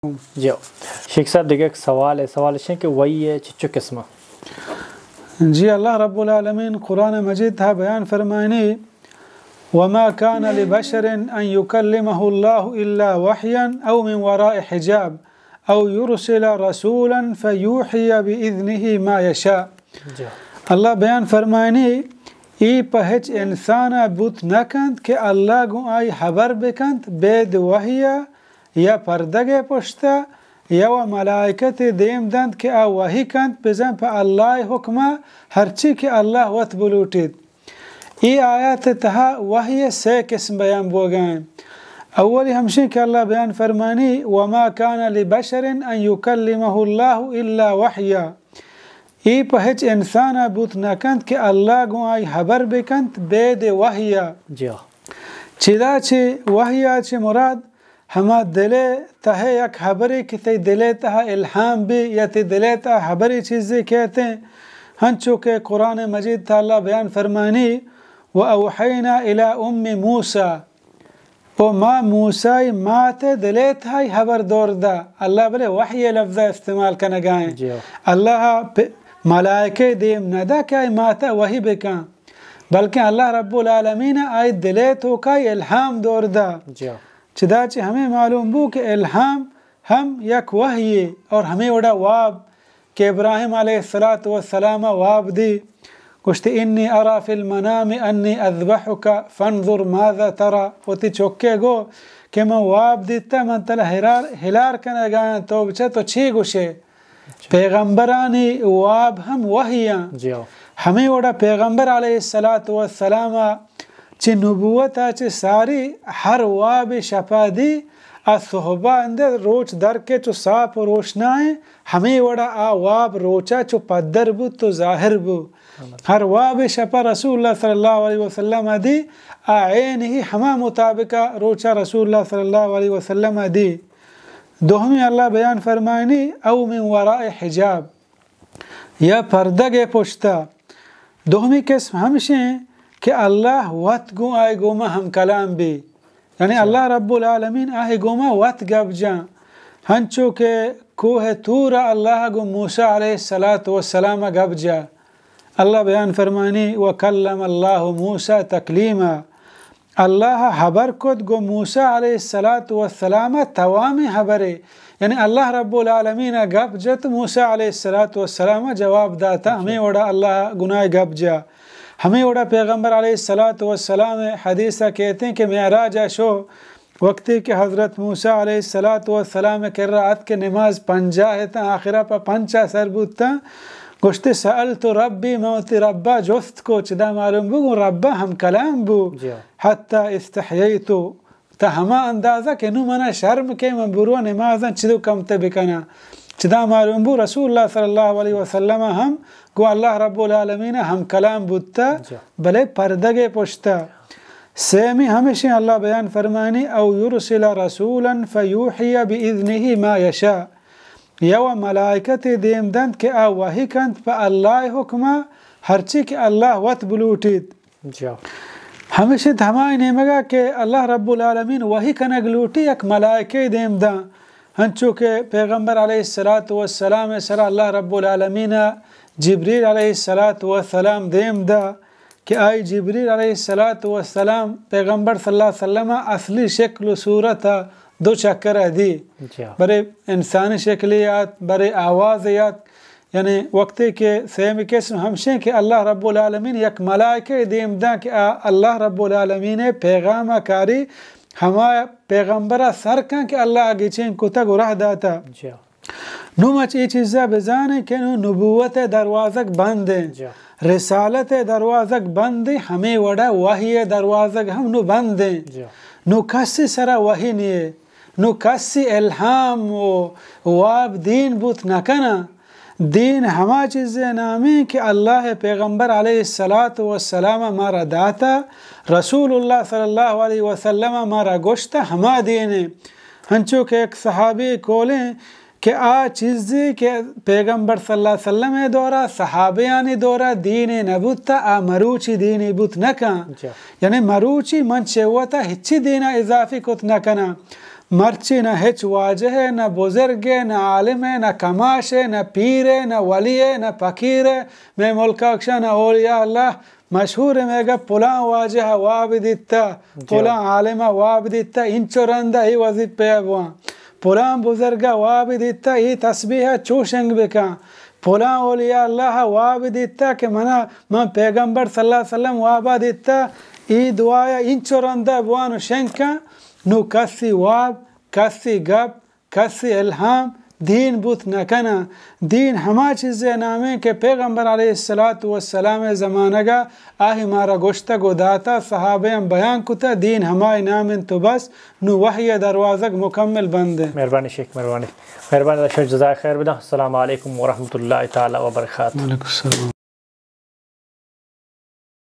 जी शेख साहब देखिए एक सवाल है कि वही है चिच्चो किस्म जी अल्लाह रब्बुल आलमीन कुरान मजीद था बयान फरमानी वमा कान लिबशरिन अन युकल्लिमहुल्लाहु इल्ला वहयन औ मिन वराइ हिजाब औ युरसिला रसूलन फयूहिया बिइज़निही मा यशा। अल्लाह बयान फरमानी ई पहच इंसान बुत नकंत के अल्लाह गु आई खबर बिकंत बेद वहिया या पर्दगे पुश्ता या व मलाइकत देम दंत के आ वही कंत बिजन पर अल्लाह हुक्मा हरची के अल्लाह वत बुलूटिद। ई आयत तहा वही से किस्म बयान बोगाएं। अवली हमशी के अल्लाह बयान फरमानी वमा कान लिबशरिन अन युकल्लिमहुल्लाहु इल्ला वहया। ई पहच इंसान बुत नकंत के अल्लाह गु आई खबर बिकंत बेद वहिया चिदा चे वहिया चे मुराद हमा दिले तहे एक खबरी कि ते दिले तहा इल्हाम भी या ते दिले तहा खबरी चीज़ें कहते हैं। हंचो के कुरान मजीद था अल्लाह बयान फरमानी व अवहैना इला उम्मी मूसा वो माँ मूसाई माते दिले तहा खबर दौर दा अल्लाह बोले वही लफ्ज़ इस्तेमाल करने गाएं अल्लाह मलाइके देम नदा क्या माता वही बेका बल्कि अल्लाह रब्बुल आलमीन आई दिले तो का इल्हाम दौर दा चिदाचे हमें मालूम बू कि इल्हाम हम यक वही और हमें उड़ा वाब के इब्राहिम अलैहिस्सलातु वस्सलाम वाब दी कुछ इन्नी अरा फिल मनाम अन्नी अज़बहुका फंजुर माज़ा तरा उती चौके गो कि मैं वाब दीता मन तला हिलार कने गाया तो बच्चा तो छी गुशे पैगंबरानी वाब हम वहियां हमें उड़ा पैगंबर अलैहिस्सलातु वस्सलाम ची नबूवत ची सारी हर वाब शफादी असहबा अंदर रोच दर के चो साफ रोशनाएं हमें वड़ा आ वाब रोचा चो पद्दर बु तो जाहिर बु हर वाब शफा रसूलुल्लाह सल्लल्लाहु अलैहि वसल्लम दी आयन ही हमा मुताबिका रोचा रसूलुल्लाह सल्लल्लाहु अलैहि वसल्लम दी। दोहमी अल्लाह बयान फरमानी औ मिन वराइ हिजाब या पर्दगे पुश्ता। दोहमी किस्म हमशे कि अल्लाह वत गु आए गोमा हम कलाम भी यानी अल्लाह रब्बुल आलमीन आहे गोमा वत गबजा हंचो के कोह तूरा अल्लाह गु मूसा अलैहिस्सलातु वस्सलाम गबजा। अल्लाह बयान फरमानी व कल्लम अल्लाह मूसा तकलीमा अल्लाह खबर खुद गो मूसा अलैहिस्सलातु वस्सलाम तवामी खबरे यानी अल्लाह रब्बुल आलमीन गबजत मूसा अलैहिस्सलातु वस्सलाम जवाब दाता हमें वड़ा अल्लाह गुनाह गबजा। हमें उड़ा पैगंबर अलैहिस्सलातु वस्सलाम हदीसा कहते हैं कि मेराज शो वक्ती के हज़रत मूसा अलैहिस्सलातु वस्सलाम कर रात के नमाज पंजा है ता आखिरा पर पंचा सरबूता गुश्ते सअल तो रब्बी मौती रब्बा जोस्त को चिदा मालूम बु रब्बा हम कलाम बु हत्ता इस्तहयैतु ता हमा अंदाज़ा के नु मना शर्म के मबुरुआ नमाज़न चिदो कमते बिकना चिदा मालूम बु रसूलुल्लाह सल्लल्लाहु अलैहि वसल्लम हम गो अल्लाह रब्बुल आलमीन हम कलाम बुत्ता भले पर्दगे पुश्ता। सेमी हमेशा अल्लाह बयान फरमानी औ युरसिला रसूलन फयूहिया बिइज़निही मा यशा या व मलाइकत देम दंत के आ वही कंत पर अल्लाह हुक्मा हरची के अल्लाह वत बुलूटिद। हमेशा धमाई नेमगा के अल्लाह रब्बुल आलमीन वही कनग लूटी एक मलाइके देम दा हंचो के पैगंबर अलैहिस्सलातु वस्सलाम सर अल्लाह रब्बुल आलमीन जिब्रील अलैहिस्सलातु वस्सलाम देम दा कि आई जिब्रील अलैहिस्सलातु वस्सलाम पैगंबर सल्लल्लाहु अलैहि वसल्लम असली शक्ल सूरत दो चक्कर दी बड़े इंसानी शक्लियात बड़े आवाज़ियात यानी वक्ती के सेम किस्म हमशे कि अल्लाह रब्बुल आलमीन एक मलाइके देम दा कि अल्लाह रब्बुल आलमीन पैगाम कारी हमा पैगंबरा सर का कि अल्लाह आगे चें कुता गुराह दाता नुमच ये चीज़ा बेजाने के नबूवत दरवाज़क बंद है रिसालत दरवाज़क बंद है हमें वड़ा वही दरवाज़क हम नु बंद है नु कसी सरा वही नहीं नु कसी इल्हाम वाब दीन बुत नकना दीन हमा चीज़ें नामी कि अल्लाह पैगंबर अलैहिस्सलातु वस्सलाम मारा दाता रसूलुल्लाह सल्लल्लाहु अलैहि वसल्लम मारा गोश्ता हमा दीन है। हंचो के एक सहाबी कोले कि आ चीज़ें के पैगंबर सल्लल्लाहु अलैहि वसल्लम दौरा सहाबियानी दौरा दीन नबुत्ता आ मरूची दीन बुत नका यानी मरूची मन चेवता हिच्ची दीना इजाफी कुत नकना مرچی نه هیچ واجه نه بزرگ نه عالم نه کماش نه پیر نه ولی نه فقیر می ملکاکش نه اولیاء الله مشهور میگه پلان واجه وابدیتا پلان عالم وابدیتا این چرنده ای وظیفه بوان پلان بزرگ وابدیتا ای تسبیح چوشنگ بکن پلان اولیاء الله وابدیتا که من پیغمبر صلی الله علیه وسلم وابدیتا ای دعایا این چرنده بوانو شنکن نو کسی واب کسی گب کسی الهام دین بوت نکنه دین همه چیز نامه که پیغمبر علیه السلام زمانه گا آهی مارا گوشتا گو داتا صحابه هم بیان کتا دین همه نامن تو بس نو وحی دروازه مکمل بنده. مهربانی شیخ مهربانی. مهربانی شیخ جزای خیر بده. السلام علیکم و رحمت الله تعالی و برکاته. علیکم السلام.